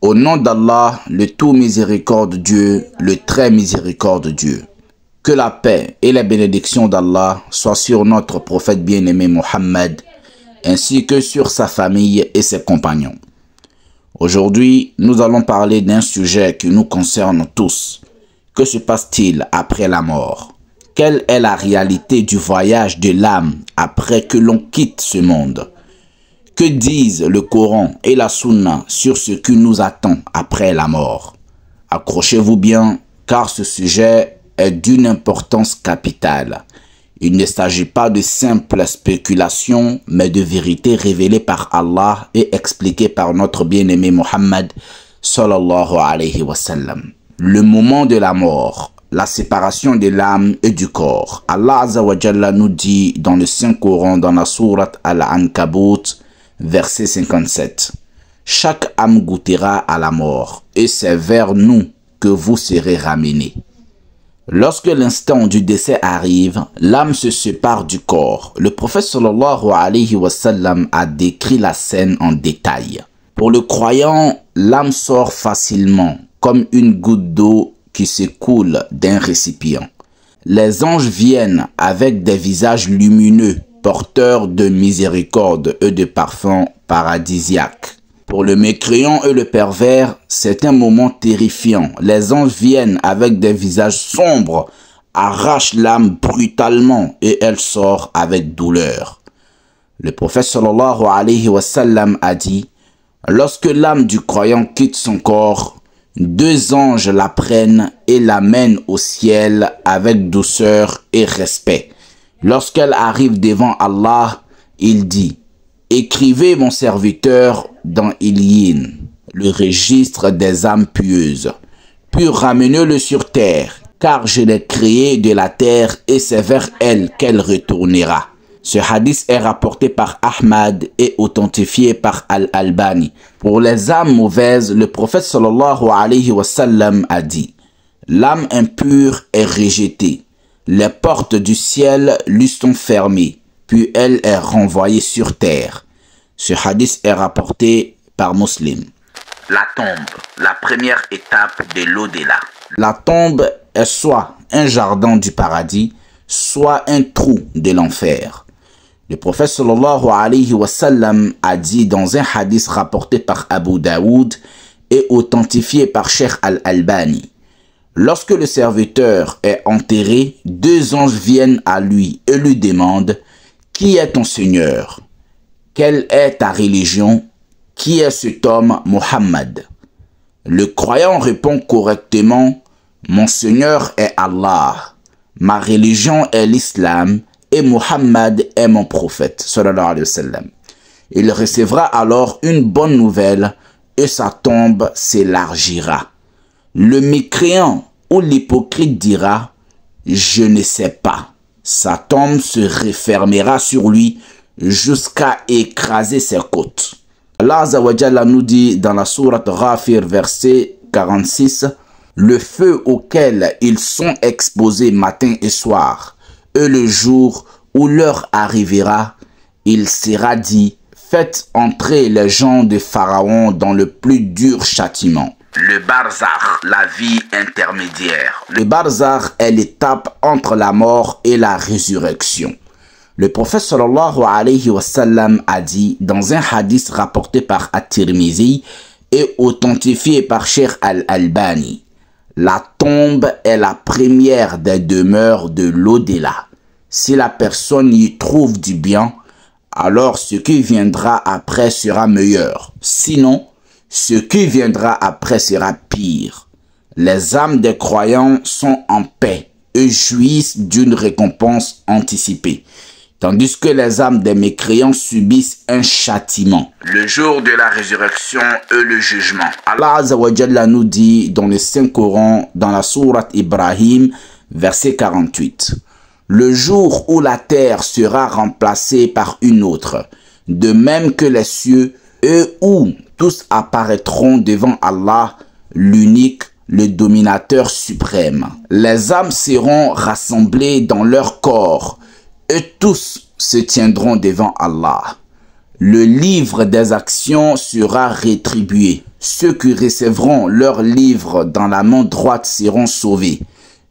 Au nom d'Allah, le tout miséricordieux, le très miséricordieux. Que la paix et la bénédiction d'Allah soient sur notre prophète bien-aimé Mohammed, ainsi que sur sa famille et ses compagnons. Aujourd'hui, nous allons parler d'un sujet qui nous concerne tous. Que se passe-t-il après la mort? Quelle est la réalité du voyage de l'âme après que l'on quitte ce monde? Que disent le Coran et la Sunna sur ce qui nous attend après la mort? Accrochez-vous bien, car ce sujet est d'une importance capitale. Il ne s'agit pas de simples spéculations, mais de vérités révélées par Allah et expliquées par notre bien-aimé Mohammed sallallahu alayhi wa sallam. Le moment de la mort, la séparation de l'âme et du corps. Allah Azza wa Jalla nous dit dans le Saint-Coran, dans la sourate Al-Ankabut, verset 57. Chaque âme goûtera à la mort, et c'est vers nous que vous serez ramenés. Lorsque l'instant du décès arrive, l'âme se sépare du corps. Le prophète sallallahu alayhi wa sallam a décrit la scène en détail. Pour le croyant, l'âme sort facilement, comme une goutte d'eau qui s'écoule d'un récipient. Les anges viennent avec des visages lumineux, porteurs de miséricorde et de parfums paradisiaques. Pour le mécréant et le pervers, c'est un moment terrifiant. Les anges viennent avec des visages sombres, arrachent l'âme brutalement et elle sort avec douleur. Le prophète sallallahu alayhi wa sallam a dit, lorsque l'âme du croyant quitte son corps, deux anges la prennent et l'amènent au ciel avec douceur et respect. Lorsqu'elle arrive devant Allah, il dit, écrivez mon serviteur dans Ilyin, le registre des âmes pieuses, puis ramenez-le sur terre, car je l'ai créé de la terre et c'est vers elle qu'elle retournera. Ce hadith est rapporté par Ahmad et authentifié par Al-Albani. Pour les âmes mauvaises, le prophète sallallahu alayhi wa sallam a dit, l'âme impure est rejetée. Les portes du ciel lui sont fermées, puis elle est renvoyée sur terre. Ce hadith est rapporté par Muslim. La tombe, la première étape de l'au-delà. La tombe est soit un jardin du paradis, soit un trou de l'enfer. Le prophète sallallahu alayhi wa sallam a dit dans un hadith rapporté par Abu Daoud et authentifié par Cheikh Al-Albani. Lorsque le serviteur est enterré, deux anges viennent à lui et lui demandent « Qui est ton Seigneur? Quelle est ta religion? Qui est cet homme Mohammed ?» Le croyant répond correctement « Mon Seigneur est Allah, ma religion est l'islam et Mohammed est mon prophète. » sallallahu alayhi wa sallam. Il recevra alors une bonne nouvelle et sa tombe s'élargira. Le mécréant ou l'hypocrite dira « Je ne sais pas ». Sa tombe se refermera sur lui jusqu'à écraser ses côtes. Allah Azza wa Jalla nous dit dans la sourate Ghafir verset 46 « Le feu auquel ils sont exposés matin et soir, et le jour où l'heure arrivera, il sera dit « Faites entrer les gens de Pharaon dans le plus dur châtiment. » Le barzakh, la vie intermédiaire. Le barzakh est l'étape entre la mort et la résurrection. Le prophète sallallahu alayhi wa sallam a dit dans un hadith rapporté par At-Tirmizi et authentifié par Cheikh Al-Albani, la tombe est la première des demeures de l'au-delà. Si la personne y trouve du bien, alors ce qui viendra après sera meilleur. Sinon, ce qui viendra après sera pire. Les âmes des croyants sont en paix et jouissent d'une récompense anticipée, tandis que les âmes des mécréants subissent un châtiment. Le jour de la résurrection et le jugement. Allah Azza wa Jalla nous dit dans le Saint-Coran, dans la sourate Ibrahim, verset 48. Le jour où la terre sera remplacée par une autre, de même que les cieux, et où tous apparaîtront devant Allah, l'unique, le dominateur suprême. Les âmes seront rassemblées dans leur corps, et tous se tiendront devant Allah. le livre des actions sera rétribué. Ceux qui recevront leur livre dans la main droite seront sauvés.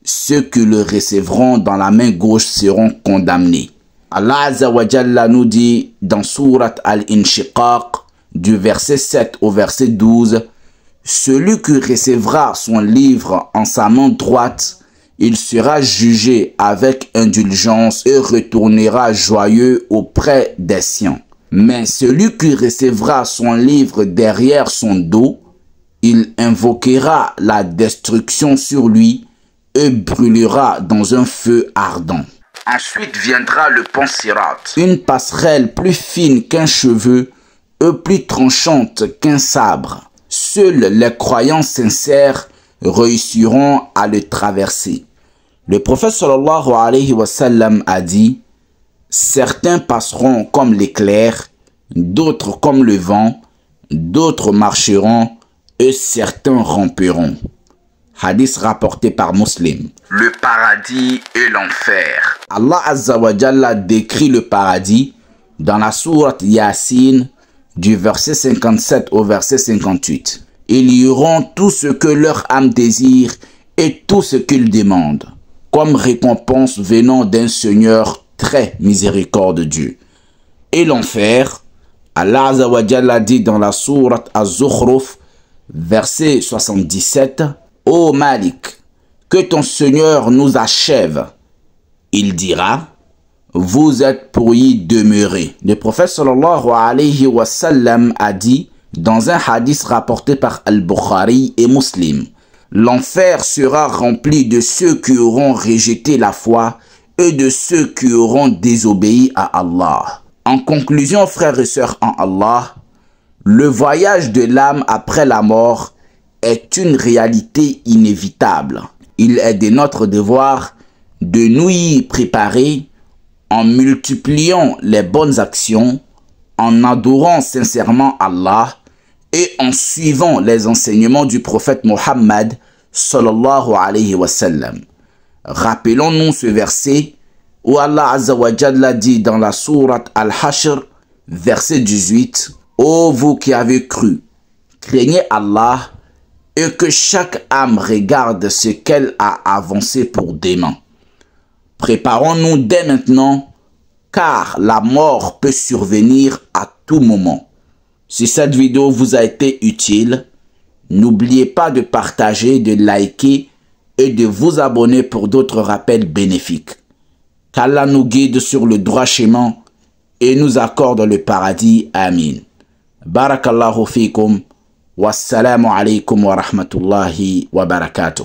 Ceux qui le recevront dans la main gauche seront condamnés. Allah Azza wa Jalla nous dit dans Surat Al-Inshiqaq, du verset 7 au verset 12, « Celui qui recevra son livre en sa main droite, il sera jugé avec indulgence et retournera joyeux auprès des siens. Mais celui qui recevra son livre derrière son dos, il invoquera la destruction sur lui et brûlera dans un feu ardent. Ensuite viendra le pont Sirat, une passerelle plus fine qu'un cheveu et plus tranchante qu'un sabre. Seuls les croyants sincères réussiront à le traverser. Le prophète sallallahu alayhi wa sallam a dit: certains passeront comme l'éclair, d'autres comme le vent, d'autres marcheront et certains ramperont. Hadith rapporté par Muslim. Le paradis et l'enfer. Allah Azza wa Jalla décrit le paradis dans la sourate Yasin du verset 57 au verset 58. Ils y auront tout ce que leur âme désire et tout ce qu'ils demandent, comme récompense venant d'un Seigneur très miséricordieux. Et l'enfer, Allah Azza wa Jalla dit dans la sourate Az-Zukhruf, verset 77, « Ô Malik, que ton Seigneur nous achève. » Il dira, « Vous êtes pour y demeurer. » Le prophète sallallahu alayhi wa sallam a dit dans un hadith rapporté par Al-Bukhari et Muslim, « L'enfer sera rempli de ceux qui auront rejeté la foi et de ceux qui auront désobéi à Allah. » En conclusion, frères et sœurs en Allah, le voyage de l'âme après la mort est une réalité inévitable. Il est de notre devoir de nous y préparer en multipliant les bonnes actions, en adorant sincèrement Allah et en suivant les enseignements du prophète Mohammed sallallahu alayhi wa sallam. Rappelons-nous ce verset où Allah Azza wa Jalla dit dans la sourate Al-Hashr, verset 18, « Ô vous qui avez cru, craignez Allah et que chaque âme regarde ce qu'elle a avancé pour demain. Préparons-nous dès maintenant, car la mort peut survenir à tout moment. » Si cette vidéo vous a été utile, n'oubliez pas de partager, de liker et de vous abonner pour d'autres rappels bénéfiques. Qu'Allah nous guide sur le droit chemin et nous accorde le paradis. Amin. Barakallahu fikum. Wassalamu alaikum wa rahmatullahi wa barakatuh.